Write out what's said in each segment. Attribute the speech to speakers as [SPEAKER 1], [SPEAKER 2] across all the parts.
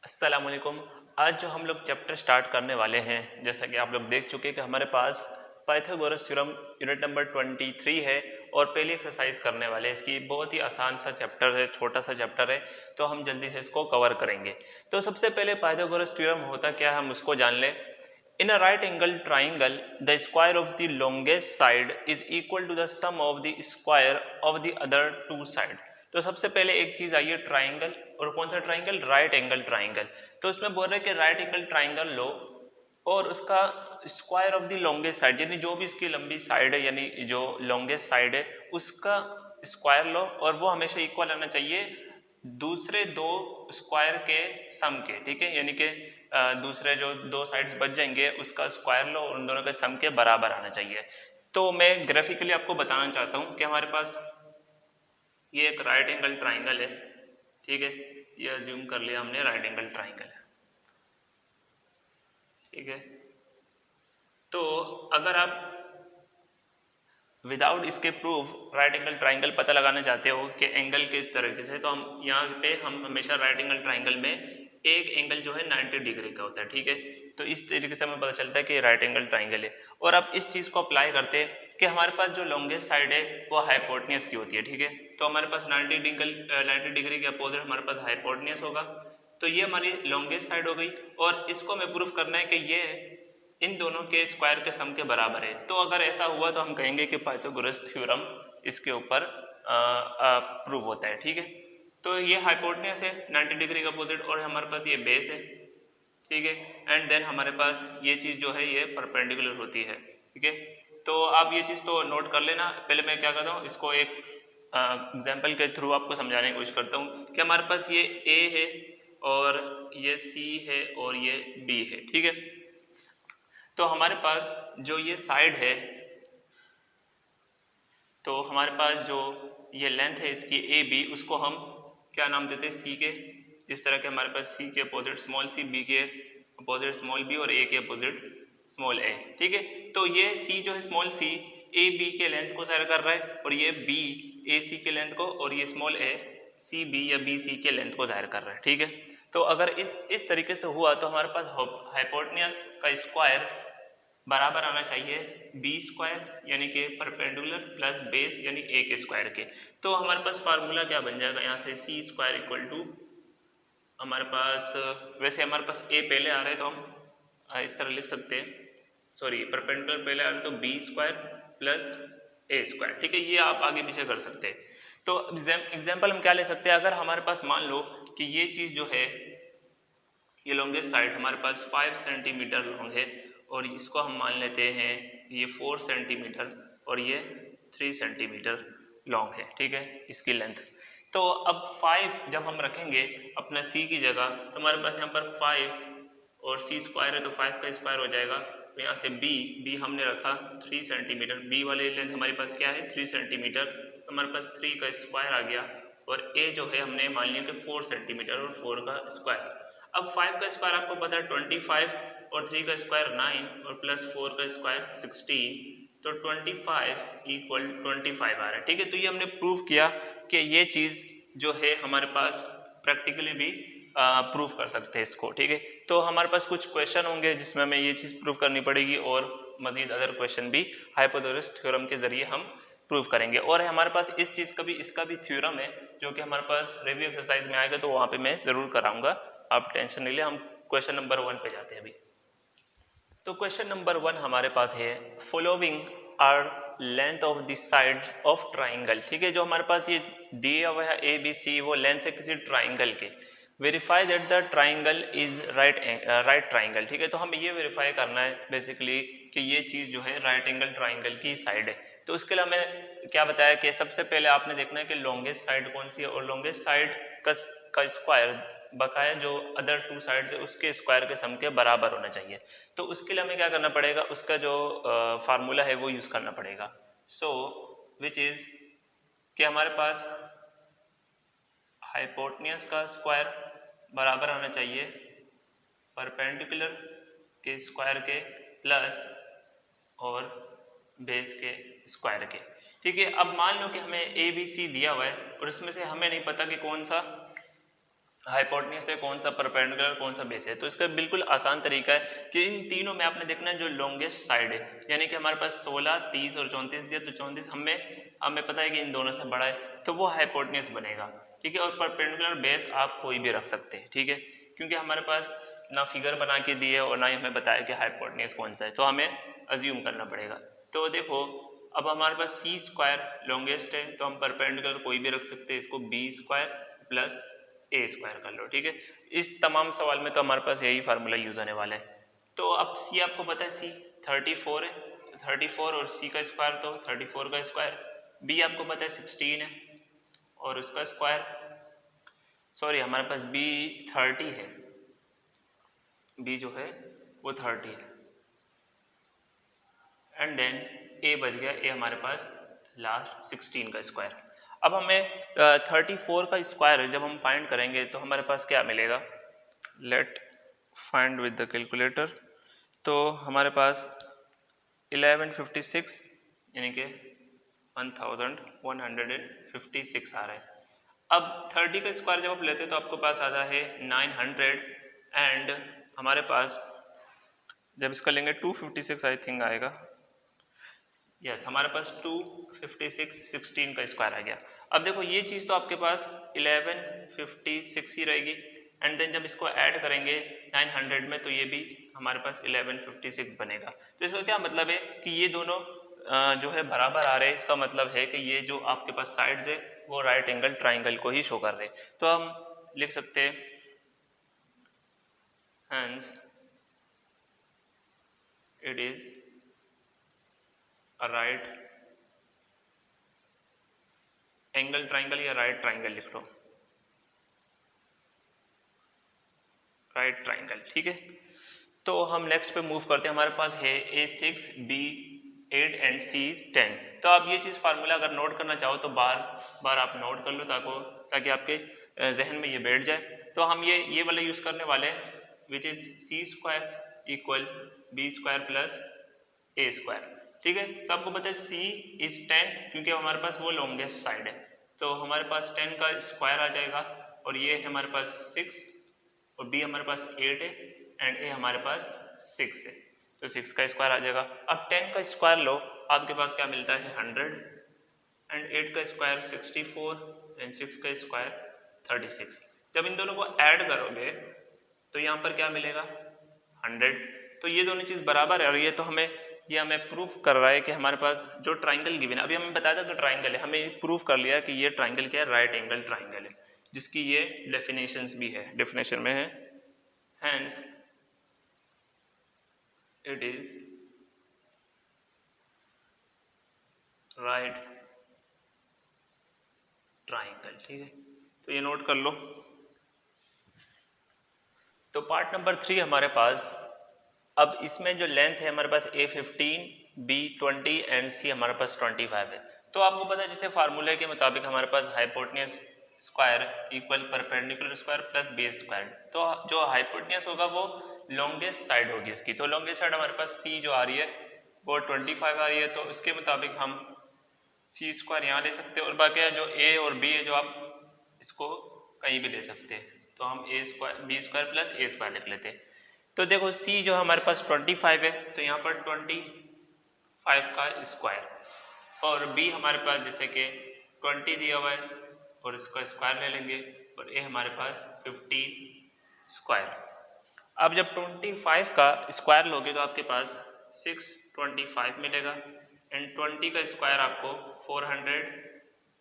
[SPEAKER 1] अस्सलाम वालेकुम। आज जो हम लोग चैप्टर स्टार्ट करने वाले हैं, जैसा कि आप लोग देख चुके हैं कि हमारे पास पाइथागोरस थ्योरम यूनिट नंबर 23 है और पहली एक्सरसाइज करने वाले हैं। इसकी बहुत ही आसान सा चैप्टर है, छोटा सा चैप्टर है, तो हम जल्दी से इसको कवर करेंगे। तो सबसे पहले पाइथागोरस थ्योरम होता क्या है हम उसको जान लें। In a right angle triangle the square of the longest side is equal to the sum of the square of the other two side. तो सबसे पहले एक चीज आई है ट्राइंगल, और कौन सा ट्राइंगल? Right angle triangle. तो इसमें बोल रहे हैं कि राइट एंगल ट्राइंगल लो और उसका square of the longest side, यानी जो भी इसकी लंबी साइड है, यानी जो लॉन्गेस्ट साइड है उसका स्क्वायर लो, और वो हमेशा इक्वल आना चाहिए दूसरे दो स्क्वायर के सम के। ठीक है, यानी कि दूसरे जो दो साइड्स बच जाएंगे उसका स्क्वायर लो और उन दोनों के सम के बराबर आना चाहिए। तो मैं ग्राफिकली आपको बताना चाहता हूँ कि हमारे पास ये एक राइट एंगल ट्राइंगल है। ठीक है, ये अज्यूम कर लिया हमने राइट एंगल ट्राइंगल है। ठीक है, तो अगर आप विदाउट इसके प्रूफ राइट एंगल ट्राइंगल पता लगाना चाहते हो कि एंगल किस तरीके से, तो हम यहाँ पे हम हमेशा राइट एंगल ट्राइंगल में एक एंगल जो है 90 डिग्री का होता है। ठीक है, तो इस तरीके से हमें पता चलता है कि राइट एंगल ट्राइंगल है। और अब इस चीज़ को अप्लाई करते हैं कि हमारे पास जो लॉन्गेस्ट साइड है वो हाइपोटेन्यूस की होती है। ठीक है, तो हमारे पास 90 डिग्री के अपोजिट हमारे पास हाइपोटेन्यूस होगा। तो ये हमारी लॉन्गेस्ट साइड हो गई, और इसको हमें प्रूफ करना है कि ये इन दोनों के स्क्वायर के सम के बराबर है। तो अगर ऐसा हुआ तो हम कहेंगे कि पाइथागोरस थ्योरम इसके ऊपर प्रूव होता है। ठीक है, तो ये हाइपोटेन्यूस है 90 डिग्री का अपोजिट, और हमारे पास ये बेस है। ठीक है, एंड देन हमारे पास ये चीज़ जो है ये परपेंडिकुलर होती है। ठीक है, तो आप ये चीज़ तो नोट कर लेना। पहले मैं क्या करता हूँ, इसको एक एग्जाम्पल के थ्रू आपको समझाने की कोशिश करता हूँ कि हमारे पास ये ए है और ये सी है और ये बी है। ठीक है, तो हमारे पास जो ये साइड है, तो हमारे पास जो ये लेंथ है इसकी ए बी, उसको हम क्या नाम देते हैं? सी के। जिस तरह के हमारे पास सी के अपोजिट स्मॉल सी, बी के अपोजिट स्मॉल बी और ए के अपोजिट स्मॉल ए। ठीक है, तो ये सी जो है स्मॉल सी ए बी के लेंथ को ज़ाहिर कर रहा है, और ये बी ए सी के लेंथ को, और ये स्मॉल ए सी बी या बी सी के लेंथ को ज़ाहिर कर रहा है। ठीक है, तो अगर इस तरीके से हुआ तो हमारे पास हाइपोटेन्यूस का स्क्वायर बराबर आना चाहिए बी स्क्वायर यानी कि परपेंडिकुलर प्लस बेस यानी ए के स्क्वायर के। तो हमारे पास फार्मूला क्या बन जाएगा यहाँ से? सी स्क्वायर इक्वल टू हमारे पास, वैसे हमारे पास ए पहले आ रहा है तो हम इस तरह लिख सकते हैं, सॉरी परपेंडिकुलर पहले आ रहा है तो B square plus A square. ठीक है, ये आप आगे पीछे कर सकते हैं। तो एग्जाम्पल हम क्या ले सकते हैं? अगर हमारे पास मान लो कि ये चीज़ जो है ये लॉन्गेस्ट साइड हमारे पास 5 सेंटीमीटर लॉन्ग है, और इसको हम मान लेते हैं ये 4 सेंटीमीटर और ये 3 सेंटीमीटर लॉन्ग है। ठीक है, इसकी लेंथ। तो अब 5 जब हम रखेंगे अपना c की जगह, तो हमारे पास यहाँ पर 5 और c स्क्वायर है तो 5 का स्क्वायर हो जाएगा। तो यहाँ से b हमने रखा 3 सेंटीमीटर, b वाले लेंथ हमारे पास क्या है? 3 सेंटीमीटर, तो हमारे पास 3 का स्क्वायर आ गया, और a जो है हमने मान लिया कि 4 सेंटीमीटर और 4 का स्क्वायर। अब 5 का स्क्वायर आपको पता है 25, और 3 का स्क्वायर 9 और प्लस 4 का स्क्वायर 16, तो 25 इक्वल 25 आ रहा है। ठीक है, तो ये हमने प्रूव किया कि ये चीज़ जो है हमारे पास प्रैक्टिकली भी प्रूव कर सकते हैं इसको। ठीक है, तो हमारे पास कुछ क्वेश्चन होंगे जिसमें हमें ये चीज़ प्रूव करनी पड़ेगी, और मजीद अदर क्वेश्चन भी हाइपोथेसिस थ्योरम के जरिए हम प्रूव करेंगे। और हमारे पास इस चीज़ का भी, इसका भी थ्योरम है जो कि हमारे पास रिव्यू एक्सरसाइज में आएगा, तो वहाँ पे मैं ज़रूर कराऊंगा, आप टेंशन नहीं ले। हम क्वेश्चन नंबर 1 पे जाते हैं अभी। तो क्वेश्चन नंबर 1 हमारे पास है, following are length of the side of triangle. ठीक है, जो हमारे पास ये दिया हुआ है ए बी सी, वो लेंथ है किसी ट्राइंगल के। Verify that the triangle is right triangle. ठीक है, तो हमें ये वेरीफाई करना है बेसिकली कि ये चीज़ जो है राइट एंगल ट्राइंगल की साइड है। तो उसके लिए हमें क्या बताया कि सबसे पहले आपने देखना है कि लॉन्गेस्ट साइड कौन सी है, और लॉन्गेस्ट साइड का स्क्वायर बकाया जो अदर टू साइड्स है उसके स्क्वायर के सम के बराबर होना चाहिए। तो उसके लिए हमें क्या करना पड़ेगा? उसका जो फार्मूला है वो यूज़ करना पड़ेगा। सो विच इज़ कि हमारे पास हाइपोटेन्यूस का स्क्वायर बराबर आना चाहिए परपेंडिकुलर के स्क्वायर के प्लस और बेस के स्क्वायर के। ठीक है, अब मान लो कि हमें ए बी सी दिया हुआ है और इसमें से हमें नहीं पता कि कौन सा हाइपोटेन्यूज है, कौन सा परपेंडिकुलर, कौन सा बेस है। तो इसका बिल्कुल आसान तरीका है कि इन तीनों में आपने देखना है जो लॉन्गेस्ट साइड है, यानी कि हमारे पास 16, 30 और 34 दिया, तो 34 हमें पता है कि इन दोनों से बड़ा है, तो वो हाइपोटेन्यूज बनेगा, ठीक है। और परपेंडिकुलर बेस आप कोई भी रख सकते हैं, ठीक है, क्योंकि हमारे पास ना फिगर बना के दी है और ना ही हमें बताया कि हाइपोटेन्यूज कौन सा है, तो हमें अज्यूम करना पड़ेगा। तो देखो अब हमारे पास सी स्क्वायर लॉन्गेस्ट है, तो हम परपेंडिकुलर कोई भी रख सकते हैं, इसको B square plus A square कर लो, ठीक है। इस तमाम सवाल में तो हमारे पास यही फार्मूला यूज होने वाला है। तो अब सी आपको पता है, सी 34 है, 34 और सी का स्क्वायर तो 34 का स्क्वायर, बी आपको पता है 16 है और उसका स्क्वायर, सॉरी हमारे पास बी 30 है, बी जो है वो 30 है, एंड देन ए बच गया, ए हमारे पास लास्ट 16 का स्क्वायर। अब हमें 34 का स्क्वायर जब हम फाइंड करेंगे तो हमारे पास क्या मिलेगा, let find with the calculator. तो हमारे पास 1156 यानी कि 1156 आ रहा है। अब 30 का स्क्वायर जब आप लेते हैं तो आपके पास आता है 900, एंड हमारे पास जब इसका लेंगे 256 आई थिंक आएगा, यस हमारे पास 256 16 का स्क्वायर आ गया। अब देखो ये चीज़ तो आपके पास 1156 ही रहेगी, एंड देन जब इसको ऐड करेंगे 900 में तो ये भी हमारे पास 1156 बनेगा। तो इसका क्या मतलब है कि ये दोनों जो है बराबर आ रहे हैं, इसका मतलब है कि ये जो आपके पास साइड्स है वो राइट एंगल ट्राइंगल को ही शो कर रहे हैं। तो हम लिख सकते हैं hence it is right angle triangle या राइट ट्राइंगल लिख लो, राइट ट्राइंगल, ठीक है। तो हम नेक्स्ट पे मूव करते हैं, हमारे पास है A6 B8 एंड C10। तो आप ये चीज़ फार्मूला अगर नोट करना चाहो तो बार बार आप नोट कर लो ताकि आपके जहन में ये बैठ जाए। तो हम ये वाला यूज़ करने वाले हैं which is C square equal B square plus A square, ठीक है। तो आपको पता है C इज 10 क्योंकि हमारे पास वो लॉन्गेस्ट साइड है, तो हमारे पास 10 का स्क्वायर आ जाएगा, और ये है हमारे पास 6 और B हमारे पास 8 है एंड A हमारे पास 6 है, तो 6 का स्क्वायर आ जाएगा। अब 10 का स्क्वायर लो, आपके पास क्या मिलता है 100, एंड 8 का स्क्वायर 64 एंड 6 का स्क्वायर 36। जब इन दोनों को ऐड करोगे तो यहाँ पर क्या मिलेगा 100। तो ये दोनों चीज़ बराबर है, और ये तो हमें प्रूफ कर रहा है कि हमारे पास जो ट्राइंगल गिवन है, अभी हमें बताया था कि ट्राइंगल है, हमें प्रूफ कर लिया कि ये ट्राइंगल क्या है, राइट एंगल ट्राइंगल है, जिसकी ये डेफिनेशंस भी है, डेफिनेशन में है hence it is right triangle, ठीक है। तो ये नोट कर लो। तो पार्ट नंबर 3 हमारे पास, अब इसमें जो लेंथ है हमारे पास A15 B20 एंड C हमारे पास 25 है। तो आपको पता है जैसे फार्मूले के मुताबिक हमारे पास hypotenuse square equal perpendicular square plus base square, तो जो हाइपोटेन्यूज होगा वो लॉन्गेस्ट साइड होगी इसकी, तो लॉन्गेस्ट साइड हमारे पास C जो आ रही है वो 25 आ रही है, तो उसके मुताबिक हम C स्क्वायर यहाँ ले सकते हैं, और बाकी जो A और B है जो आप इसको कहीं भी ले सकते हैं, तो हम A square B square plus A square लिख लेते हैं। तो देखो C जो हमारे पास 25 है, तो यहाँ पर 25 का स्क्वायर, और B हमारे पास जैसे कि 20 दिया हुआ है और इसका स्क्वायर ले लेंगे, और A हमारे पास 15 स्क्वायर। अब जब 25 का स्क्वायर लोगे तो आपके पास 625 मिलेगा, एंड 20 का स्क्वायर आपको 400,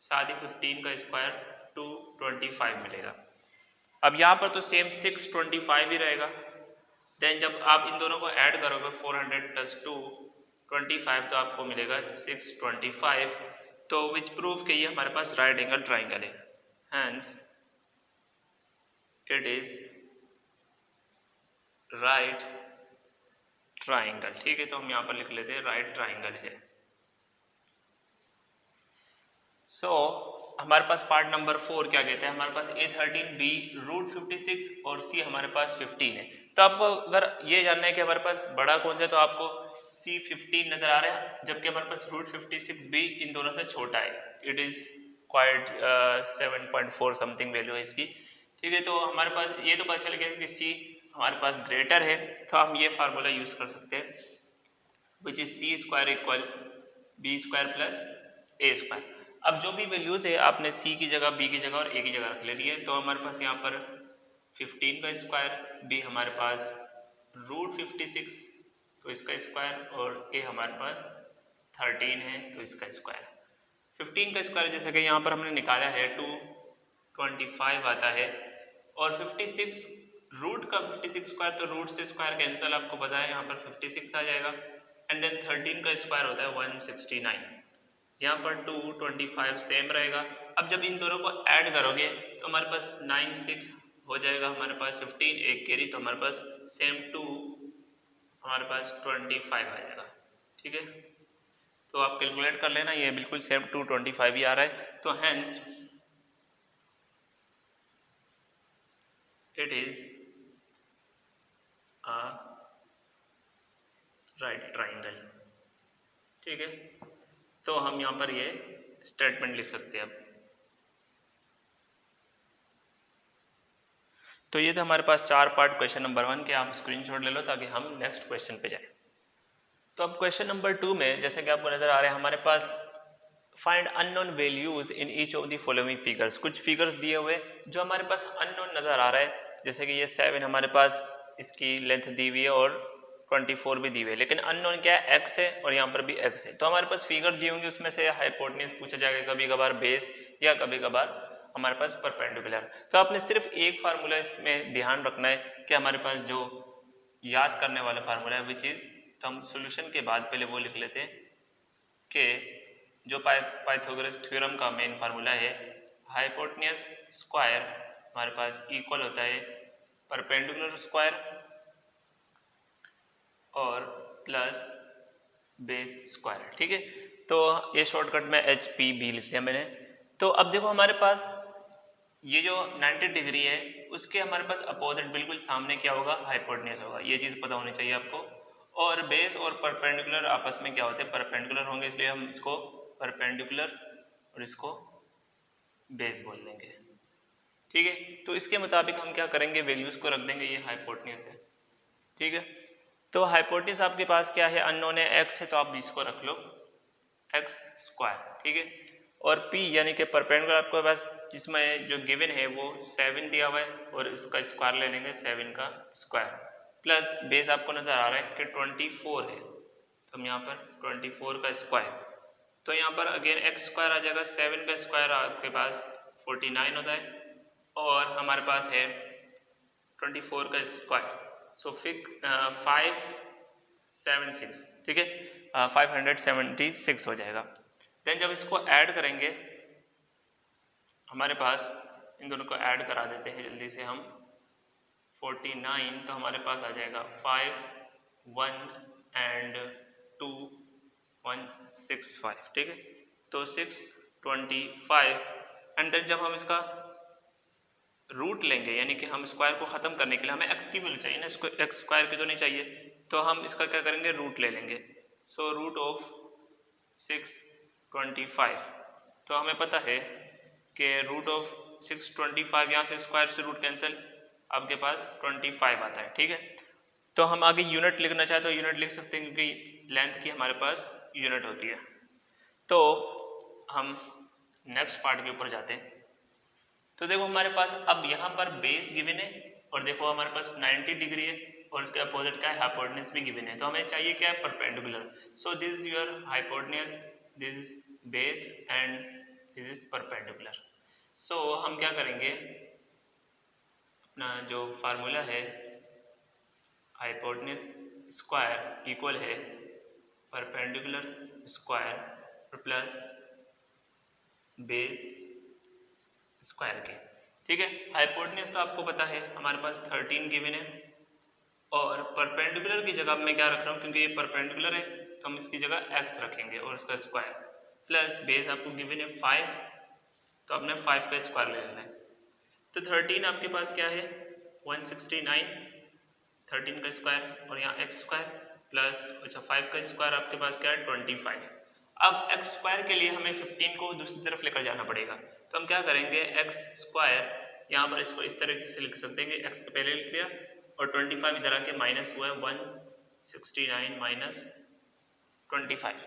[SPEAKER 1] साथ ही 15 का स्क्वायर 225 मिलेगा। अब यहाँ पर तो सेम 625 ही रहेगा, देन जब आप इन दोनों को ऐड करोगे 400 प्लस 225 तो आपको मिलेगा 625, तो विच प्रूफ कि ये हमारे पास राइट एंगल ट्राइंगल है, hence it is right triangle, ठीक है। तो हम यहाँ पर लिख लेते हैं राइट ट्राइंगल है। सो हमारे पास पार्ट नंबर 4 क्या कहते हैं, हमारे पास A13 B रूट 56 और C हमारे पास 15 है। तो आपको अगर ये जानना है कि हमारे पास बड़ा कौन सा है तो आपको C15 नजर आ रहा है, जबकि हमारे पास रूट 56 B इन दोनों से छोटा है, it is quite 7.4 something value है इसकी। ठीक है, तो हमारे पास ये तो पता चल गया कि सी हमारे पास ग्रेटर है, तो हम ये फार्मूला यूज कर सकते हैं which is C square equal B square plus A square. अब जो भी वैल्यूज है आपने सी की जगह, बी की जगह और ए की जगह रख लेनी है। तो हमारे पास यहाँ पर 15 का स्क्वायर, बी हमारे पास √56 तो इसका स्क्वायर, और ए हमारे पास 13 है तो इसका स्क्वायर। 15 का स्क्वायर जैसे कि यहाँ पर हमने निकाला है 225 आता है, और 56 रूट का 56 स्क्वायर, तो रूट से स्क्वायर कैंसिल आपको पता है, यहाँ पर 56 आ जाएगा। एंड देन 13 का स्क्वायर होता है 169, यहाँ पर 225 सेम रहेगा। अब जब इन दोनों को ऐड करोगे तो हमारे पास 96 हो जाएगा, हमारे पास 15 एक कैरी, तो हमारे पास सेम 2 हमारे पास 25 आ जाएगा। ठीक है, तो आप कैलकुलेट कर लेना, ये बिल्कुल सेम 225 ही आ रहा है। तो hence it is a right triangle. ठीक है, तो हम यहाँ पर ये स्टेटमेंट लिख सकते हैं अब। तो ये था हमारे पास 4 पार्ट क्वेश्चन नंबर 1 के, आप स्क्रीनशॉट ले लो ताकि हम नेक्स्ट क्वेश्चन पे जाएं। तो अब क्वेश्चन नंबर 2 में जैसे कि आपको नजर आ रहा है हमारे पास find unknown values in each of the following figures. कुछ फिगर्स दिए हुए जो हमारे पास अननोन नजर आ रहा है, जैसे कि ये 7 हमारे पास इसकी लेंथ दी हुई है और 24 भी दी हुई है, लेकिन अननोन क्या है, x है और यहाँ पर भी x है। तो हमारे पास फिगर दी होंगी, उसमें से हाइपोटेन्यूज पूछा जाएगा, कभी कभार बेस या कभी कभार हमारे पास परपेंडिकुलर। तो आपने सिर्फ एक फार्मूला इसमें ध्यान रखना है कि हमारे पास जो याद करने वाला फार्मूला है विच इज, तो हम सोल्यूशन के बाद पहले वो लिख लेते हैं कि जो पाइथागोरस थ्योरम का मेन फार्मूला है, हाइपोटेन्यूज स्क्वायर हमारे पास इक्वल होता है परपेंडिकुलर स्क्वायर और प्लस बेस स्क्वायर। ठीक है, तो ये शॉर्टकट में HPB लिख लिया मैंने। तो अब देखो हमारे पास ये जो 90 डिग्री है उसके हमारे पास अपोजिट बिल्कुल सामने क्या होगा, हाइपोटेन्यूज होगा, ये चीज़ पता होनी चाहिए आपको। और बेस और परपेंडिकुलर आपस में क्या होते हैं, परपेंडिकुलर होंगे, इसलिए हम इसको परपेंडिकुलर और इसको बेस बोल देंगे। ठीक है, तो इसके मुताबिक हम क्या करेंगे, वैल्यूज को रख देंगे, ये हाइपोटेन्यूज है। ठीक है, तो हाइपोटेन्यूज आपके पास क्या है, अननोन है, x है, तो आप इसको रख लो x स्क्वायर। ठीक है, और p यानी कि परपेंडिकुलर आपके पास इसमें जो गिवन है वो 7 दिया हुआ है और इसका स्क्वायर ले लेंगे 7 का स्क्वायर, प्लस बेस आपको नजर आ रहा है कि 24 है, तो हम यहाँ पर 24 का स्क्वायर, तो यहाँ पर अगेन x स्क्वायर आ जाएगा, 7 का स्क्वायर आपके पास 49 होता है, और हमारे पास है 24 का स्क्वायर, सो 576। ठीक है, 576 हो जाएगा। देन जब इसको ऐड करेंगे, हमारे पास इन दोनों को ऐड करा देते हैं जल्दी से हम, 49 तो हमारे पास आ जाएगा 5 1 एंड 2 165। ठीक है, तो 625 एंड देन जब हम इसका रूट लेंगे, यानी कि हम स्क्वायर को ख़त्म करने के लिए हमें x की वैल्यू चाहिए ना, इसको x स्क्वायर की तो नहीं चाहिए, तो हम इसका क्या करेंगे, रूट ले लेंगे। सो रूट ऑफ 625, तो हमें पता है कि रूट ऑफ 625, यहाँ से स्क्वायर से रूट कैंसिल, आपके पास 25 आता है। ठीक है, तो हम आगे यूनिट लिखना चाहे तो यूनिट लिख सकते हैं, क्योंकि लेंथ की हमारे पास यूनिट होती है। तो हम नेक्स्ट पार्ट के ऊपर जाते हैं। तो देखो हमारे पास अब यहाँ पर बेस गिवन है और देखो हमारे पास 90 डिग्री है और इसके अपोजिट क्या है, हाइपोटेन्यूज भी गिवन है, तो हमें चाहिए क्या है, perpendicular. So this is your hypotenuse, this is base and this is perpendicular. So हम क्या करेंगे, अपना जो फार्मूला है हाइपोटेन्यूज स्क्वायर इक्वल है perpendicular square plus base square के। ठीक है, हाइपोटेन्यूज तो आपको पता है हमारे पास 13 गिवन है, और परपेंडिकुलर की जगह मैं क्या रख रहा हूँ, क्योंकि ये परपेंडिकुलर है तो हम इसकी जगह x रखेंगे और इसका स्क्वायर, प्लस बेस आपको गिवन है 5, तो आपने 5 का स्क्वायर ले लेना है। तो 13 आपके पास क्या है, 169, 13 का स्क्वायर और यहाँ x स्क्वायर प्लस, अच्छा 5 का स्क्वायर आपके पास क्या है, 25। अब x स्क्वायर के लिए हमें 15 को दूसरी तरफ लेकर जाना पड़ेगा, तो हम क्या करेंगे, x स्क्वायर यहाँ पर इसको इस तरीके से लिख सकते हैं कि x का पहले लिख लिया और 25 इधर आके माइनस हुआ है 169 माइनस 25।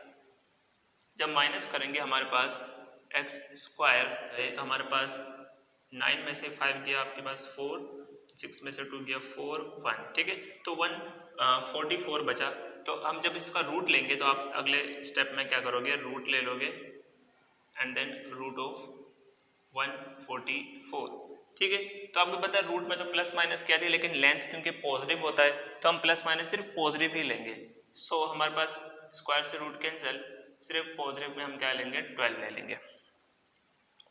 [SPEAKER 1] जब माइनस करेंगे हमारे पास एक्स स्क्वायर है तो हमारे पास 9 में से 5 गया आपके पास 4, 6 में से 2 गया 4, 1, ठीक है। तो 144 बचा। तो हम जब इसका रूट लेंगे तो आप अगले स्टेप में क्या करोगे, रूट ले लोगे एंड देन रूट ऑफ 144, ठीक है। तो आपको पता है रूट में तो प्लस माइनस क्या थी, लेकिन लेंथ क्योंकि पॉजिटिव होता है तो हम प्लस माइनस सिर्फ पॉजिटिव ही लेंगे। सो हमारे पास स्क्वायर से रूट कैंसिल, सिर्फ पॉजिटिव में हम क्या लेंगे 12 ले लेंगे।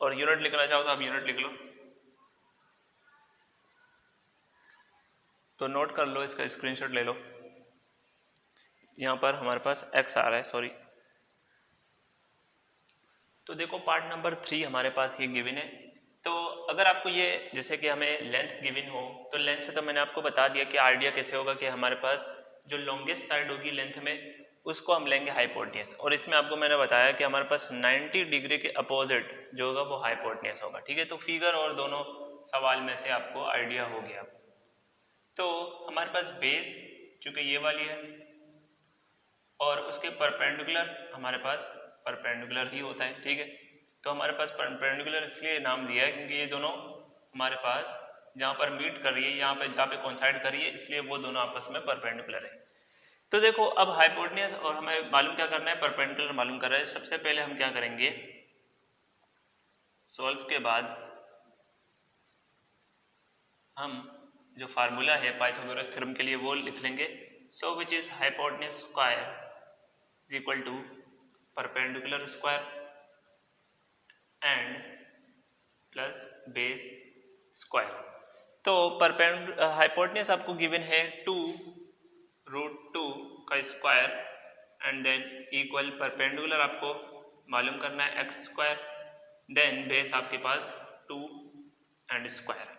[SPEAKER 1] और यूनिट लिखना चाहो तो आप यूनिट लिख लो, तो नोट कर लो, इसका स्क्रीनशॉट ले लो। यहाँ पर हमारे पास x आ रहा है, सॉरी। तो देखो पार्ट नंबर 3 हमारे पास ये गिवन है। तो अगर आपको ये जैसे कि हमें लेंथ गिवन हो तो लेंथ से तो मैंने आपको बता दिया कि आइडिया कैसे होगा कि हमारे पास जो लॉन्गेस्ट साइड होगी लेंथ में उसको हम लेंगे हाइपोटेन्यूज। और इसमें आपको मैंने बताया कि हमारे पास 90 डिग्री के अपोजिट जो होगा वो हाइपोटेन्यूज होगा, ठीक है। तो फिगर और दोनों सवाल में से आपको आइडिया हो गया। तो हमारे पास बेस चूंकि ये वाली है और उसके परपेंडिकुलर हमारे पास परपेंडिकुलर ही होता है, ठीक है। तो हमारे पास परपेंडिकुलर इसलिए नाम दिया है क्योंकि ये दोनों हमारे पास जहाँ पर मीट कर रही है, यहाँ पे जहाँ पे कोइंसाइड कर रही है, इसलिए वो दोनों आपस में परपेंडिकुलर है। तो देखो अब हाइपोटेन्यूज और हमें मालूम क्या करना है, परपेंडिकुलर मालूम कर रहे हैं। सबसे पहले हम क्या करेंगे, सॉल्व के बाद हम जो फार्मूला है पाइथागोरस थ्योरम के लिए वो लिख लेंगे। So which is hypotenuse square is equal to perpendicular square and plus base square. तो हाइपोटेन्यूज आपको गिवन है 2√2 का square and then equal perpendicular आपको मालूम करना है x स्क्वायर, देन बेस आपके पास 2 एंड स्क्वायर।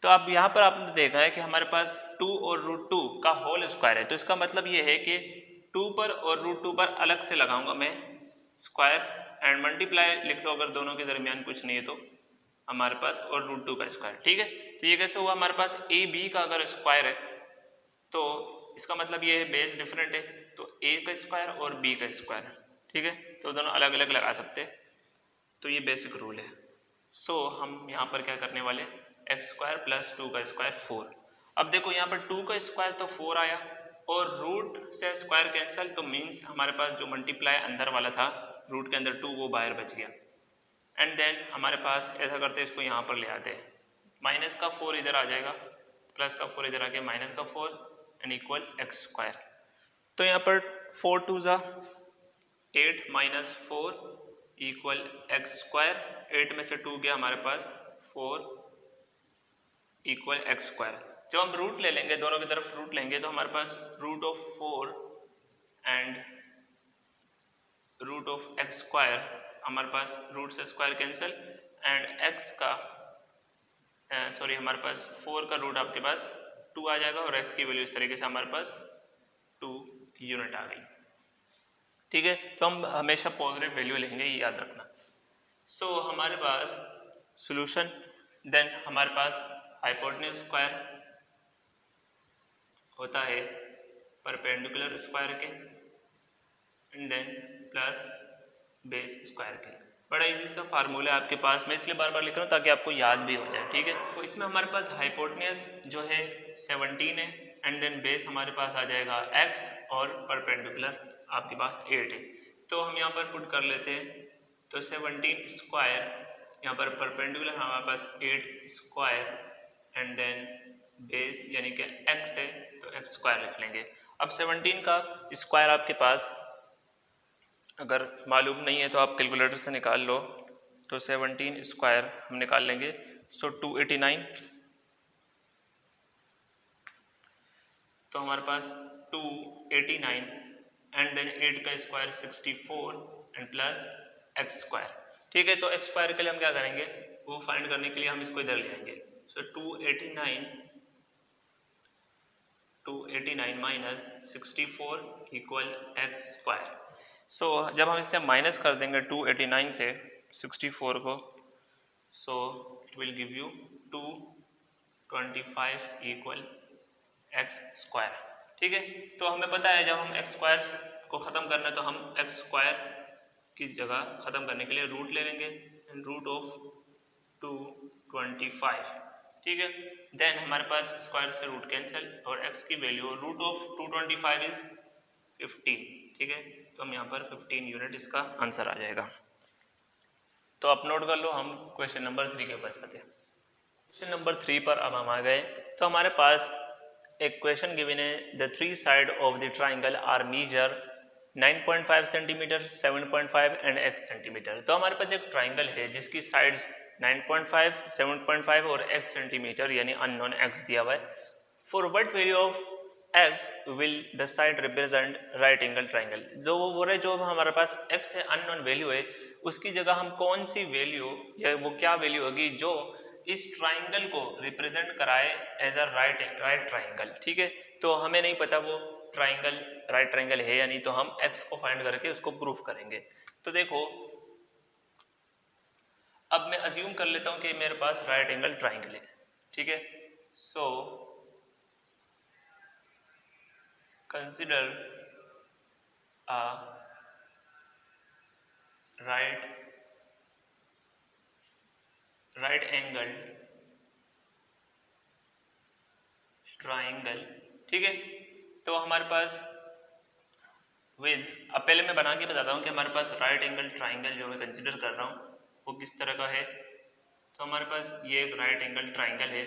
[SPEAKER 1] तो अब यहाँ पर आपने देखा है कि हमारे पास 2 और √2 का होल स्क्वायर है। तो इसका मतलब ये है कि 2 पर और √2 पर अलग से लगाऊंगा मैं स्क्वायर एंड मल्टीप्लाई लिख लो अगर दोनों के दरमियान कुछ नहीं है तो हमारे पास और √2 का स्क्वायर, ठीक है। तो ये कैसे हुआ, हमारे पास ए बी का अगर स्क्वायर है तो इसका मतलब ये है बेस डिफरेंट है, तो ए का स्क्वायर और बी का स्क्वायर, ठीक है। तो दोनों अलग अलग लगा सकते हैं, तो ये बेसिक रूल है। सो हम यहाँ पर क्या करने वाले, एक्स स्क्वायर प्लस 2 का स्क्वायर 4। अब देखो यहाँ पर 2 का स्क्वायर तो 4 आया और रूट से स्क्वायर कैंसिल, तो मीन्स हमारे पास जो मल्टीप्लाई अंदर वाला था रूट के अंदर 2 वो बाहर बच गया। एंड देन हमारे पास ऐसा करते हैं, इसको यहाँ पर ले आते हैं, माइनस का 4 इधर आ जाएगा, प्लस का 4 इधर आके माइनस का 4 एंड इक्वल एक्स स्क्वायर। तो यहाँ पर 4 2 जा 8 माइनस 4 इक्वल एक्स स्क्वायर। 8 में से 2 गया हमारे पास 4 इक्वल एक्स स्क्वायर। जब हम रूट ले लेंगे, दोनों की तरफ रूट लेंगे, तो हमारे पास root of 4 and root of X square, हमारे पास रूट से स्क्वायर कैंसिल एंड एक्स का सॉरी हमारे पास 4 का रूट आपके पास 2 आ जाएगा और x की वैल्यू इस तरीके से हमारे पास 2 यूनिट आ गई, ठीक है। तो हम हमेशा पॉजिटिव वैल्यू लेंगे, ये याद रखना। सो हमारे पास सॉल्यूशन, देन हमारे पास हाइपोटेन्यूज स्क्वायर होता है परपेंडिकुलर स्क्वायर के and then plus base square के। बड़ा इजी सा फार्मूला है आपके पास, मैं इसलिए बार बार लिख रहा हूँ ताकि आपको याद भी हो जाए, ठीक है। तो इसमें हमारे पास हाइपोटेन्यूज जो है 17 है एंड देन बेस हमारे पास आ जाएगा x और परपेंडिकुलर आपके पास 8 है। तो हम यहाँ पर पुट कर लेते हैं, तो 17 स्क्वायर, यहाँ पर परपेंडिकुलर हमारे पास 8 स्क्वायर एंड देन बेस यानी कि x है तो x स्क्वायर लिख लेंगे। अब 17 का स्क्वायर आपके पास अगर मालूम नहीं है तो आप कैलकुलेटर से निकाल लो, तो 17 स्क्वायर हम निकाल लेंगे, सो 289। तो हमारे पास 289 एंड देन 8 का square 64 and plus x square, ठीक है। तो एक्स स्क्वायर के लिए हम क्या करेंगे, वो फाइंड करने के लिए हम इसको इधर ले आएंगे। सो 289 माइनस 64 इक्वल एक्स स्क्वायर। सो जब हम इससे माइनस कर देंगे 289 से 64 को, so it will give you 225 equal x square. ठीक है, तो हमें पता है जब हम एक्स स्क्वायर को ख़त्म करना है तो हम एक्स स्क्वायर की जगह ख़त्म करने के लिए रूट ले लेंगे, रूट ऑफ 225। ठीक है, देन हमारे पास स्क्वायर से रूट कैंसिल और एक्स की वैल्यू रूट ऑफ 225 इज 15। ठीक है, तो हम यहाँ पर 15 यूनिट इसका आंसर आ जाएगा। तो आप नोट कर लो, हम क्वेश्चन नंबर 3 के ऊपर जाते हैं। क्वेश्चन नंबर 3 पर अब हम आ गए। तो हमारे पास एक क्वेश्चन गिवन है, the 3 side of the triangle are measure 9.5 centimetre, 7.5 and x centimetre. तो हमारे पास एक ट्राइंगल है जिसकी साइड्स 9.5, 7.5 और x सेंटीमीटर यानी अननोन x दिया हुआ है। For what value of x will the side represent right angle triangle. जो वो बोल रहे जो हमारे पास x है, अननोन वैल्यू है, उसकी जगह हम कौन सी वैल्यू या वो क्या वैल्यू होगी जो इस ट्राइंगल को रिप्रेजेंट कराए एज अ राइट ट्राइंगल। ठीक है, तो हमें नहीं पता वो ट्राइंगल राइट ट्राइंगल है या नहीं, तो हम x को फाइंड करके उसको प्रूफ करेंगे। तो देखो, अब मैं अज्यूम कर लेता हूं कि मेरे पास राइट एंगल ट्राइंगल है। ठीक है, so consider a right angle triangle. ठीक है, तो हमारे पास अब पहले मैं बना के बताता हूँ कि हमारे पास राइट एंगल ट्राइंगल जो मैं कंसिडर कर रहा हूँ वो किस तरह का है। तो हमारे पास ये एक राइट एंगल ट्राइंगल है।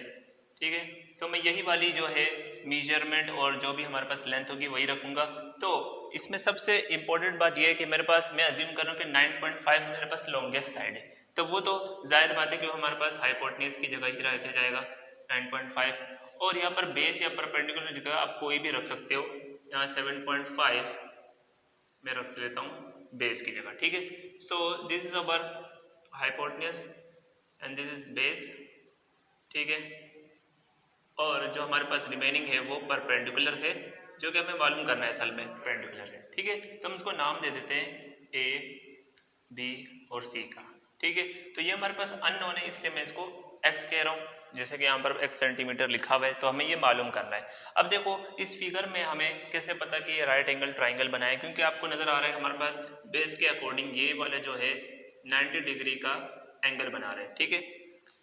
[SPEAKER 1] ठीक है, तो मैं यही वाली जो है मेजरमेंट और जो भी हमारे पास लेंथ होगी वही रखूँगा। तो इसमें सबसे इंपॉर्टेंट बात यह है कि मेरे पास, मैं अज्यूम कर रहा हूँ कि 9.5 मेरे पास लॉन्गेस्ट साइड है, तो वो तो जाहिर बात है कि हमारे पास हाइपोटेन्यूज की जगह ही रखा जाएगा 9.5, और यहाँ पर बेस या परपेंडिकुलर जगह आप कोई भी रख सकते हो। यहाँ 7.5 मैं रख लेता हूँ बेस की जगह। ठीक है, सो this is our hypotenuse and this is base. ठीक है, और जो हमारे पास रिमेनिंग है वो परपेंडिकुलर है, जो कि हमें मालूम करना है असल में परपेंडिकुलर है। ठीक है, तो हम इसको नाम दे देते हैं ए, बी और सी का। ठीक है, तो ये हमारे पास अननोन है इसलिए मैं इसको x कह रहा हूँ, जैसे कि यहाँ पर x सेंटीमीटर लिखा हुआ है, तो हमें ये मालूम करना है। अब देखो इस फिगर में हमें कैसे पता कि ये राइट एंगल ट्राइंगल बना है, क्योंकि आपको नजर आ रहा है हमारे पास बेस के अकॉर्डिंग ये वाला जो है 90 डिग्री का एंगल बना रहे हैं। ठीक है,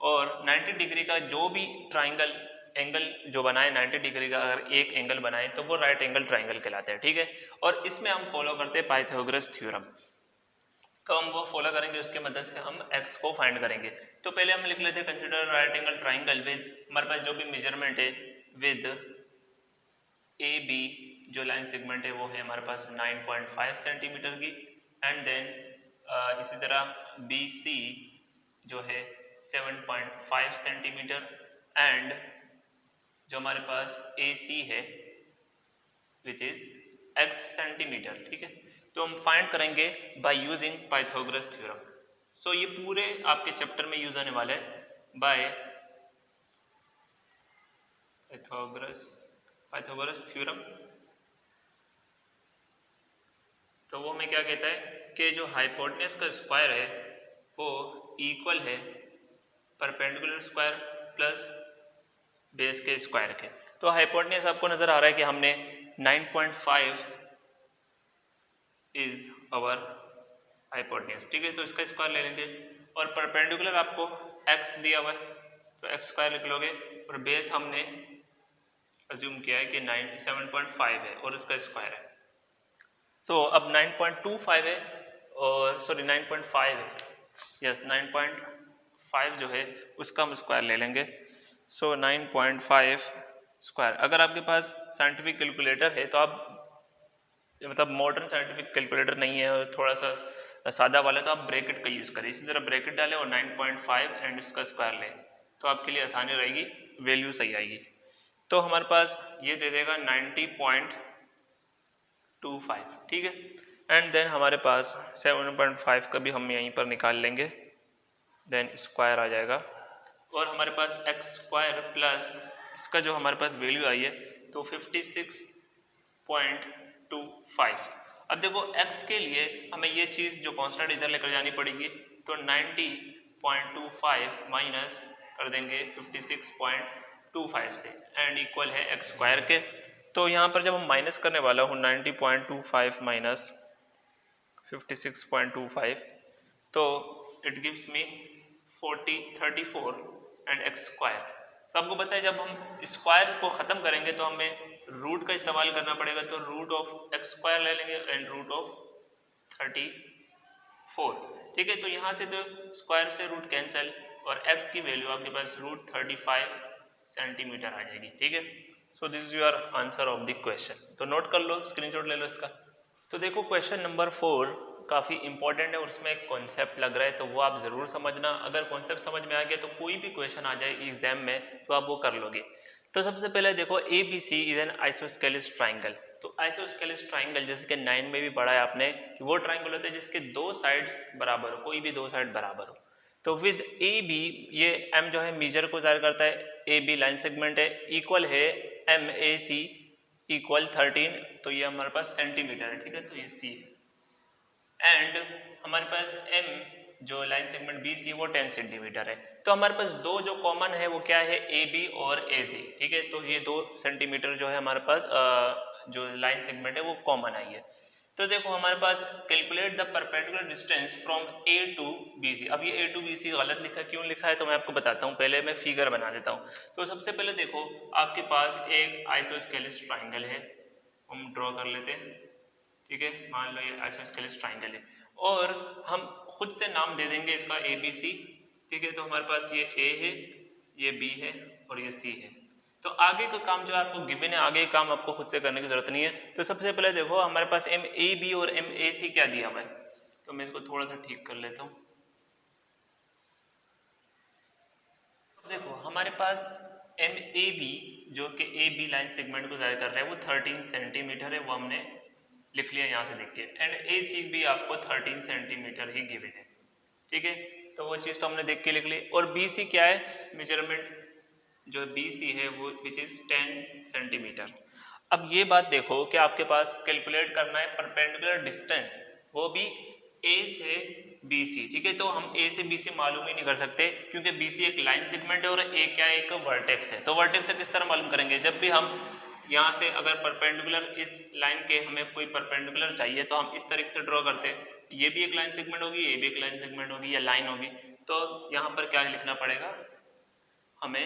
[SPEAKER 1] और 90 डिग्री का जो भी ट्राइंगल एंगल जो बनाए 90 डिग्री का अगर एक एंगल बनाए तो वो राइट एंगल ट्राइंगल कहलाता है। ठीक है, और इसमें हम फॉलो करते हैं पाइथागोरस थ्योरम, तो हम वो फॉलो करेंगे, उसके मदद से हम x को फाइंड करेंगे। तो पहले हम लिख लेते हैं consider right angle triangle with, हमारे पास जो भी मेजरमेंट है विद ए बी, जो लाइन सेगमेंट है वो है हमारे पास 9.5 सेंटीमीटर की, एंड देन इसी तरह बी सी जो है 7.5 सेंटीमीटर, एंड जो हमारे पास ए सी है विच इज x सेंटीमीटर। ठीक है, तो हम फाइंड करेंगे बाय यूजिंग पाइथागोरस थ्योरम। सो ये पूरे आपके चैप्टर में यूज होने वाला है बाय पाइथागोरस थ्योरम। तो वो हमें क्या कहता है कि जो हाइपोटेन्यूज का स्क्वायर है वो इक्वल है परपेंडिकुलर स्क्वायर प्लस बेस के स्क्वायर के। तो हाइपोटेन्यूज आपको नजर आ रहा है कि हमने 9.5 इज अवर हाइपोटेन्यूज। ठीक है, तो इसका स्क्वायर ले लेंगे, और परपेंडिकुलर आपको x दिया हुआ है तो x स्क्वायर लिख लोगे, और बेस हमने अज्यूम किया है कि 7.5 है और इसका स्क्वायर है। तो अब 9.25 है और सॉरी 9.5 है, यस 9.5 जो है उसका हम स्क्वायर ले लेंगे। सो 9.5 स्क्वायर, अगर आपके पास साइंटिफिक कैलकुलेटर है तो आप, मतलब मॉडर्न साइंटिफिक कैलकुलेटर नहीं है और थोड़ा सा सादा वाला, तो आप ब्रैकेट का यूज़ करें, इसी तरह ब्रैकेट डालें और 9.5 एंड इसका स्क्वायर लें, तो आपके लिए आसानी रहेगी, वैल्यू सही आएगी। तो हमारे पास ये दे देगा 90.25। ठीक है, एंड देन हमारे पास 7.5 का भी हम यहीं पर निकाल लेंगे, देन स्क्वायर आ जाएगा, और हमारे पास x स्क्वायर प्लस इसका जो हमारे पास वैल्यू आई है तो 56.25। अब देखो x के लिए हमें ये चीज़ जो कांस्टेंट इधर लेकर जानी पड़ेगी, तो 90.25 माइनस कर देंगे 56.25 से एंड इक्वल है एक्स स्क्वायर के। तो यहाँ पर जब हम माइनस करने वाला हूँ 90.25 माइनस 56.25 तो it gives me 34 and x square. तो आपको पता है जब हम स्क्वायर को ख़त्म करेंगे तो हमें रूट का इस्तेमाल करना पड़ेगा, तो रूट ऑफ एक्स स्क्वायर ले लेंगे एंड रूट ऑफ 34। ठीक है, तो यहाँ से तो स्क्वायर से रूट कैंसिल और x की वैल्यू आपके पास रूट 35 सेंटीमीटर आ जाएगी। ठीक है, सो this is your answer of the question. तो नोट कर लो, स्क्रीनशॉट ले लो इसका। तो देखो क्वेश्चन नंबर 4 काफ़ी इंपॉर्टेंट है और उसमें एक कॉन्सेप्ट लग रहा है, तो वो आप ज़रूर समझना। अगर कॉन्सेप्ट समझ में आ गया तो कोई भी क्वेश्चन आ जाए एग्जाम में तो आप वो कर लोगे। तो सबसे पहले देखो ABC is an isosceles triangle. तो आइसोस्केलिस ट्राइंगल जैसे कि 9 में भी पढ़ा है आपने कि वो ट्राइंगल होता है जिसके दो साइड्स बराबर हो, कोई भी दो साइड बराबर हो। तो विद AB ये M जो है मीजर को जाहिर करता है, AB लाइन सेगमेंट है, इक्वल है MAC इक्वल 13, तो ये हमारे पास सेंटीमीटर है। ठीक है, तो ये C है एंड हमारे पास M जो लाइन सेगमेंट BC वो 10 सेंटीमीटर है। तो हमारे पास दो जो कॉमन है वो क्या है, AB और AC। ठीक है, तो ये 2 सेंटीमीटर जो है हमारे पास जो लाइन सेगमेंट है वो कॉमन आई है। तो देखो हमारे पास calculate the perpendicular distance from A to BC। अब ये A टू BC गलत लिखा है, क्यों लिखा है तो मैं आपको बताता हूँ, पहले मैं फिगर बना देता हूँ। तो सबसे पहले देखो आपके पास एक आइसोस्केलिस ट्राइंगल है, हम ड्रॉ कर लेते हैं। ठीक है, मान लो ये आइसोस्केलिस ट्राइंगल है और हम खुद से नाम दे देंगे इसका ABC। ठीक है, तो हमारे पास ये A है, ये B है और ये C है। तो आगे का काम जो आपको गिवन है, आगे का काम आपको खुद से करने की जरूरत नहीं है। तो सबसे पहले देखो हमारे पास MAB और MAC क्या दिया हुआ है, तो मैं इसको थोड़ा सा ठीक कर लेता हूँ। देखो हमारे पास MAB जो कि AB लाइन सेगमेंट को जाहिर कर रहा है वो 13 सेंटीमीटर है, वो हमने लिख लिया यहाँ से देख के, एंड AC भी आपको 13 सेंटीमीटर ही गिवन है। ठीक है, तो वो चीज़ तो हमने देख के लिख ली। और BC क्या है, मेजरमेंट जो BC है वो विच इज 10 सेंटीमीटर। अब ये बात देखो कि आपके पास कैलकुलेट करना है परपेंडिकुलर डिस्टेंस, वो भी A से BC। ठीक है, तो हम A से BC मालूम ही नहीं कर सकते क्योंकि BC एक लाइन सेगमेंट है और A क्या है, एक वर्टेक्स है। तो वर्टेक्स से किस तरह मालूम करेंगे, जब भी हम यहाँ से अगर परपेंडिकुलर इस लाइन के हमें कोई परपेंडिकुलर चाहिए तो हम इस तरीके से ड्रॉ करते हैं, ये भी एक लाइन सेगमेंट होगी, ये भी एक लाइन सेगमेंट होगी या लाइन होगी। तो यहाँ पर क्या लिखना पड़ेगा, हमें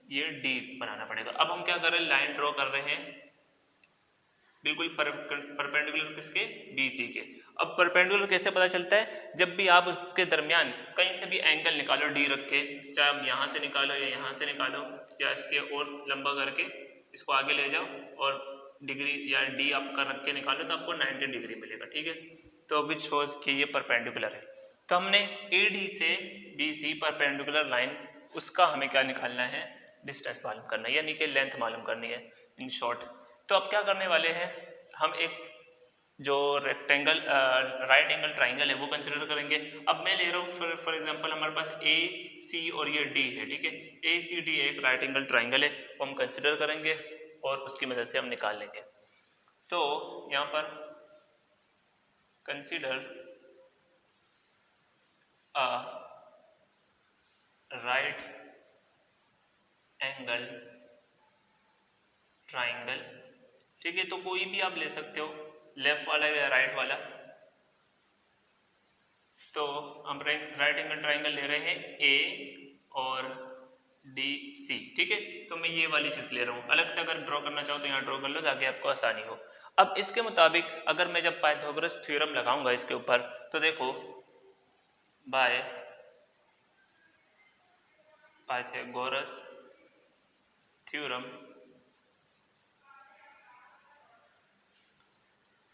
[SPEAKER 1] ये D बनाना पड़ेगा। अब हम क्या कर रहे हैं, लाइन ड्रॉ कर रहे हैं बिल्कुल परपेंडिकुलर किसके, BC के। अब परपेंडिकुलर कैसे पता चलता है, जब भी आप उसके दरमियान कहीं से भी एंगल निकालो D रख के, चाहे आप यहाँ से निकालो या यहाँ से निकालो या इसके और लंबा करके इसको आगे ले जाओ और डिग्री या D आपका रख के निकालो तो आपको 90 डिग्री मिलेगा। ठीक है, तो विच शोज कि ये परपेंडिकुलर है। तो हमने AD से BC परपेंडिकुलर लाइन, उसका हमें क्या निकालना है, डिस्टेंस मालूम करना है, यानी कि लेंथ मालूम करनी है इन शॉर्ट। तो अब क्या करने वाले हैं, हम एक जो रेक्टेंगल राइट एंगल ट्राइंगल है वो कंसिडर करेंगे। अब मैं ले रहा हूँ फॉर एग्जांपल हमारे पास AC और ये D है। ठीक है, ACD एक राइट एंगल ट्राइंगल है, वो हम कंसिडर करेंगे और उसकी मदद से हम निकाल लेंगे। तो यहाँ पर कंसिडर राइट एंगल ट्राइंगल। ठीक है, तो कोई भी आप ले सकते हो, लेफ्ट वाला या राइट वाला। तो हम राइट एंगल ट्राइंगल ले रहे हैं A और DC। ठीक है, तो मैं ये वाली चीज ले रहा हूँ, अलग से अगर ड्रॉ करना चाहो तो यहाँ ड्रॉ कर लो ताकि आपको आसानी हो। अब इसके मुताबिक अगर मैं जब पाइथागोरस थ्योरम लगाऊंगा इसके ऊपर, तो देखो बाय पाइथागोरस थ्योरम,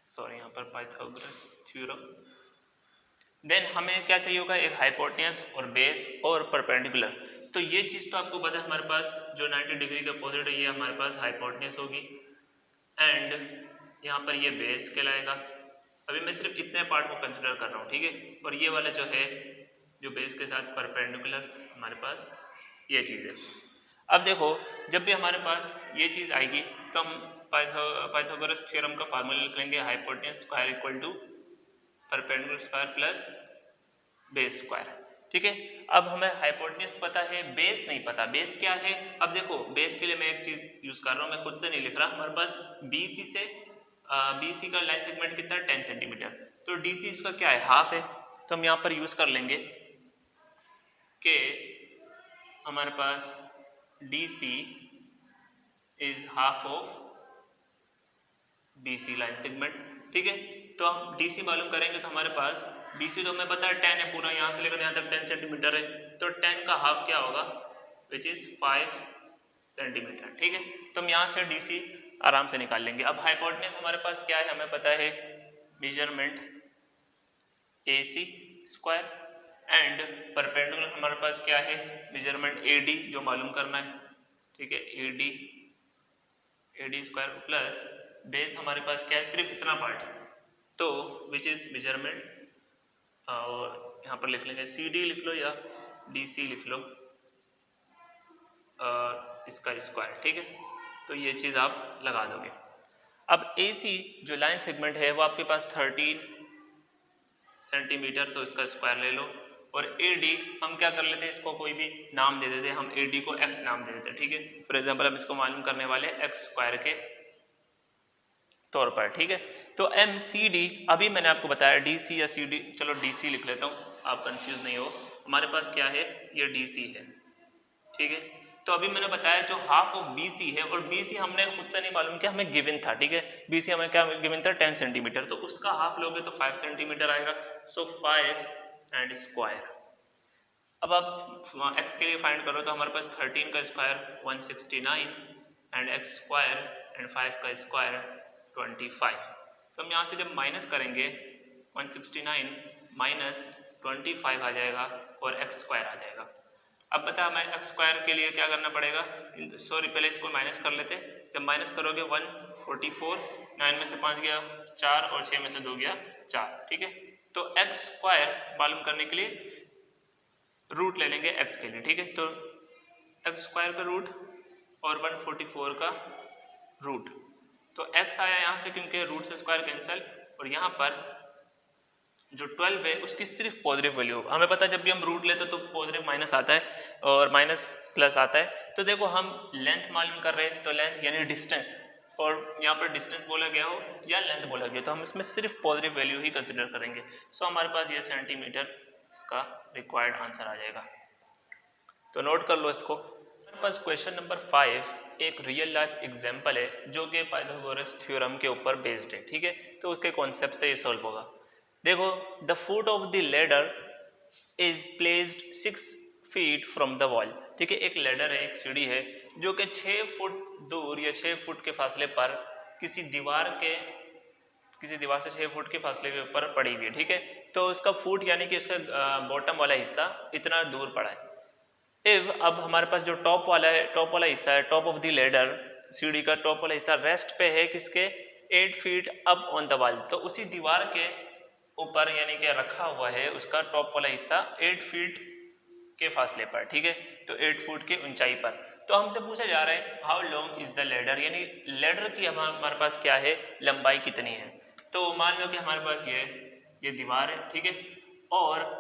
[SPEAKER 1] सॉरी यहाँ पर पाइथागोरस थ्योरम, देन हमें क्या चाहिए होगा, एक हाइपोटेन्यूस और बेस और परपेंडिकुलर। तो ये चीज़ तो आपको पता है, हमारे पास जो 90 डिग्री का अपोजिट है ये हमारे पास हाइपोटेन्यूस होगी एंड यहाँ पर ये बेस कहलाएगा। अभी मैं सिर्फ इतने पार्ट को कंसिडर कर रहा हूँ। ठीक है, और ये वाला जो है जो बेस के साथ परपेंडिकुलर हमारे पास ये चीज़ है। अब देखो जब भी हमारे पास ये चीज़ आएगी तो हम पाइथागोरस थ्योरम का फार्मूला लिख लेंगे, hypotenuse square equal to perpendicular square plus base square. ठीक है। अब हमें हाइपोटेन्यूज पता है, बेस नहीं पता। बेस क्या है? अब देखो बेस के लिए मैं एक चीज यूज कर रहा हूँ, मैं खुद से नहीं लिख रहा। हमारे पास BC का लाइन सेगमेंट कितना है? 10 सेंटीमीटर। तो DC इसका क्या है? हाफ है। तो हम यहाँ पर यूज कर लेंगे कि हमारे पास DC is half of BC line segment. ठीक है, तो हम DC मालूम करेंगे तो हमारे पास BC तो हमें पता है 10 है, पूरा यहाँ से लेकर यहाँ तक 10 सेंटीमीटर है। तो 10 का हाफ क्या होगा? Which is 5 centimetre. ठीक है, तो हम यहाँ से DC आराम से निकाल लेंगे। अब हाइपोटेन्यूज हमारे पास क्या है? हमें पता है measurement AC square, and perpendicular हमारे पास क्या है? मेजरमेंट AD जो मालूम करना है। ठीक है, AD स्क्वायर प्लस बेस हमारे पास क्या है? सिर्फ इतना पार्ट, तो विच इज मेजरमेंट, और यहाँ पर लिख लेंगे CD लिख लो या DC लिख लो, इसका स्क्वायर। ठीक है, तो ये चीज़ आप लगा दोगे। अब AC जो लाइन सेगमेंट है वो आपके पास 13 सेंटीमीटर, तो इसका स्क्वायर ले लो। और AD हम क्या कर लेते हैं? इसको कोई भी नाम दे देते हैं, हम AD को X नाम दे देते हैं। ठीक है, फॉर एग्जाम्पल हम इसको मालूम करने वाले X स्क्वायर के तौर पर। ठीक है, तो MCD अभी मैंने आपको बताया DC या CD, चलो DC लिख लेता हूँ, आप कंफ्यूज नहीं हो। हमारे पास क्या है? ये DC है। ठीक है, तो अभी मैंने बताया जो हाफ ऑफ BC है, और BC हमने खुद से नहीं मालूम किया, हमें गिवन था। ठीक है, BC हमें क्या गिवन था? 10 सेंटीमीटर, तो उसका हाफ लोगे तो 5 सेंटीमीटर आएगा। सो 5 एंड स्क्वायर। अब आप X के लिए फाइंड करो तो हमारे पास 13 का square 169 and X square and 5 का स्क्वायर 25। तो हम यहाँ से जब माइनस करेंगे 169 माइनस 25 आ जाएगा और X स्क्वायर आ जाएगा। अब बता हमें X स्क्वायर के लिए क्या करना पड़ेगा? सॉरी, पहले इसको माइनस कर लेते। जब माइनस करोगे 144, 9 में से 5 गया 4 और 6 में से 2 गया 4। ठीक है, तो X स्क्वायर मालूम करने के लिए रूट ले लेंगे X के लिए। ठीक है, तो X स्क्वायर का रूट और 144 का रूट, तो X आया यहाँ से क्योंकि रूट से स्क्वायर कैंसिल, और यहाँ पर जो 12 है उसकी सिर्फ पॉजिटिव वैल्यू होगा। हमें पता है जब भी हम रूट लेते तो पॉजिटिव माइनस आता है और माइनस प्लस आता है। तो देखो हम लेंथ मालूम कर रहे हैं, तो लेंथ यानी डिस्टेंस, और यहाँ पर डिस्टेंस बोला गया हो या लेंथ बोला गया, तो हम इसमें सिर्फ पॉजिटिव वैल्यू ही कंसिडर करेंगे। सो हमारे पास ये सेंटीमीटर इसका रिक्वायर्ड आंसर आ जाएगा। तो नोट कर लो इसको। हमारे पास क्वेश्चन नंबर 5 एक रियल लाइफ एग्जाम्पल है जो कि पाइथागोरस थ्योरम के ऊपर बेस्ड है। ठीक है, तो उसके कॉन्सेप्ट से ये सॉल्व होगा। देखो, the foot of the ladder is placed 6 feet from the wall. ठीक है, एक लेडर है, एक सीढ़ी है जो कि 6 फुट दूर या 6 फुट के फासले पर किसी दीवार से 6 फुट के फासले के ऊपर पड़ी हुई है। ठीक है, तो उसका फुट यानी कि उसका बॉटम वाला हिस्सा इतना दूर पड़ा है। इफ अब हमारे पास जो टॉप वाला हिस्सा है, टॉप ऑफ द लेडर, सीढ़ी का टॉप वाला हिस्सा रेस्ट पे है किसके? 8 feet up on the wall. तो उसी दीवार के ऊपर यानी कि रखा हुआ है उसका टॉप वाला हिस्सा 8 फीट के फासले पर। ठीक है, तो 8 फुट की ऊंचाई पर। तो हमसे पूछा जा रहा है how long is the ladder, यानी लेडर की अब हमारे पास क्या है? लंबाई कितनी है। तो मान लो कि हमारे पास ये दीवार है। ठीक है, और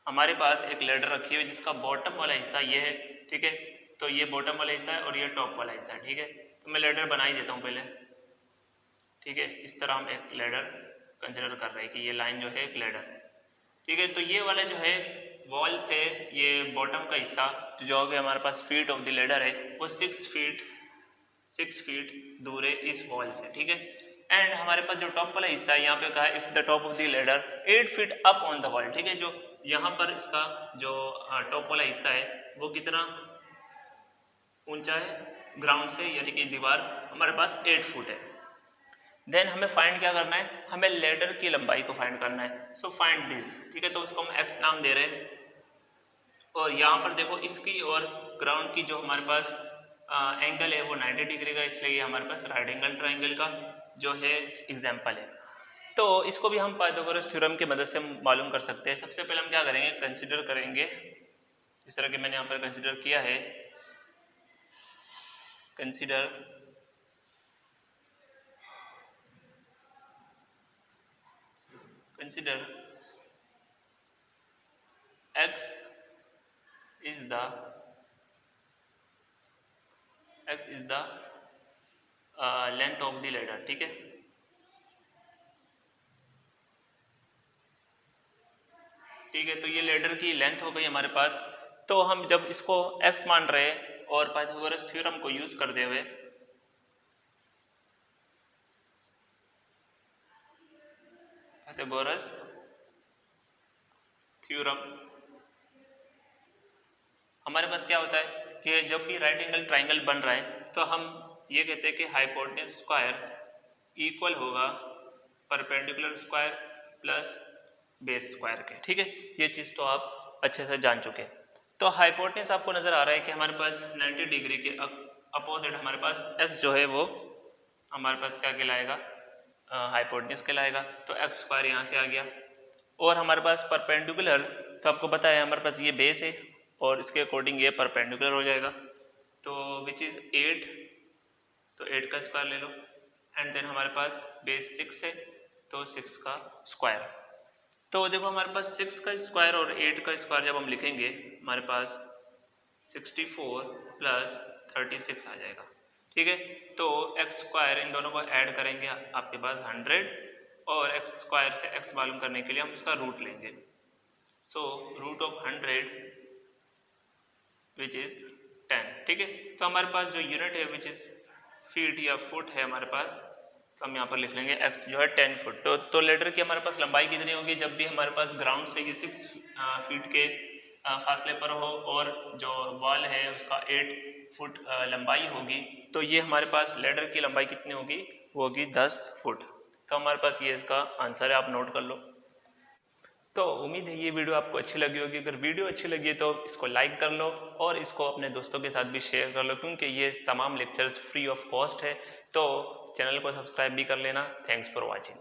[SPEAKER 1] हमारे पास एक लेडर रखी हुई है जिसका बॉटम वाला हिस्सा ये है। ठीक है, तो ये बॉटम वाला हिस्सा है और ये टॉप वाला हिस्सा है। ठीक है, तो मैं लेडर बना ही देता हूँ पहले। ठीक है, इस तरह हम एक लेडर कंसिडर कर रहे हैं कि ये लाइन जो है एक लेडर है। ठीक है, तो ये वाला जो है वॉल से ये बॉटम का हिस्सा जो कि हमारे पास फीट ऑफ द लेडर है वो 6 फीट दूर है इस वॉल से। ठीक है, एंड हमारे पास जो टॉप वाला हिस्सा है यहाँ पे कहा if the top of the ladder 8 feet up on the wall. ठीक है, जो यहाँ पर इसका जो टॉप वाला हिस्सा है वो कितना ऊंचा है ग्राउंड से, यानी कि दीवार हमारे पास 8 फुट है। देन हमें फाइंड क्या करना है? हमें लेडर की लंबाई को फाइंड करना है। So find this. ठीक है, तो उसको हम x नाम दे रहे हैं, और यहाँ पर देखो इसकी और ग्राउंड की जो हमारे पास एंगल है वो 90 डिग्री का, इसलिए हमारे पास राइट एंगल ट्राइंगल का जो है एग्जाम्पल है। तो इसको भी हम पाइथागोरस थ्योरम की मदद से मालूम कर सकते हैं। सबसे पहले हम क्या करेंगे? कंसिडर करेंगे इस तरह के मैंने यहाँ पर कंसिडर किया है। Consider x is the length of the ladder, ठीक है। ठीक है, तो ये लेडर की लेंथ हो गई हमारे पास। तो हम जब इसको x मान रहे हैं और पाइथागोरस थ्योरम को यूज करते हुए पाइथागोरस थ्योरम हमारे पास क्या होता है कि जब भी राइट एंगल ट्राइंगल बन रहा है तो हम ये कहते हैं कि हाइपोटेन्यूज स्क्वायर इक्वल होगा perpendicular square plus base square के, ठीक है। ये चीज़ तो आप अच्छे से जान चुके हैं। तो हाइपोटेन्यूज आपको नजर आ रहा है कि हमारे पास 90 डिग्री के अपोजिट हमारे पास x जो है वो हमारे पास क्या कहलाएगा, हाइपोटेन्यूज कहलाएगा। तो x स्क्वायर यहाँ से आ गया और हमारे पास परपेंडिकुलर, तो आपको पता है हमारे पास ये बेस है और इसके अकॉर्डिंग ये परपेंडिकुलर हो जाएगा। तो विच इज़ 8, तो 8 का स्क्वायर ले लो एंड देन हमारे पास बेस 6 है तो 6 का स्क्वायर। तो देखो हमारे पास 6 का स्क्वायर और 8 का स्क्वायर जब हम लिखेंगे हमारे पास 64 प्लस 36 आ जाएगा, ठीक है। तो एक्स स्क्वायर इन दोनों को ऐड करेंगे आपके पास 100 और एक्स स्क्वायर से एक्स मालूम करने के लिए हम इसका रूट लेंगे। So root of 100 which is 10, ठीक है। तो हमारे पास जो यूनिट है विच इज फीट या फुट है हमारे पास, तो हम यहाँ पर लिख लेंगे x जो है 10 फुट। तो लेडर की हमारे पास लंबाई कितनी होगी जब भी हमारे पास ग्राउंड से ये 6 फीट के फासले पर हो और जो वॉल है उसका 8 फुट लंबाई होगी, तो ये हमारे पास लेडर की लंबाई कितनी होगी, वो होगी 10 फुट। तो हमारे पास ये इसका आंसर है, आप नोट कर लो। तो उम्मीद है ये वीडियो आपको अच्छी लगी होगी। अगर वीडियो अच्छी लगी है तो इसको लाइक कर लो और इसको अपने दोस्तों के साथ भी शेयर कर लो, क्योंकि ये तमाम लेक्चर्स फ्री ऑफ कॉस्ट है। तो चैनल को सब्सक्राइब भी कर लेना। Thanks for watching.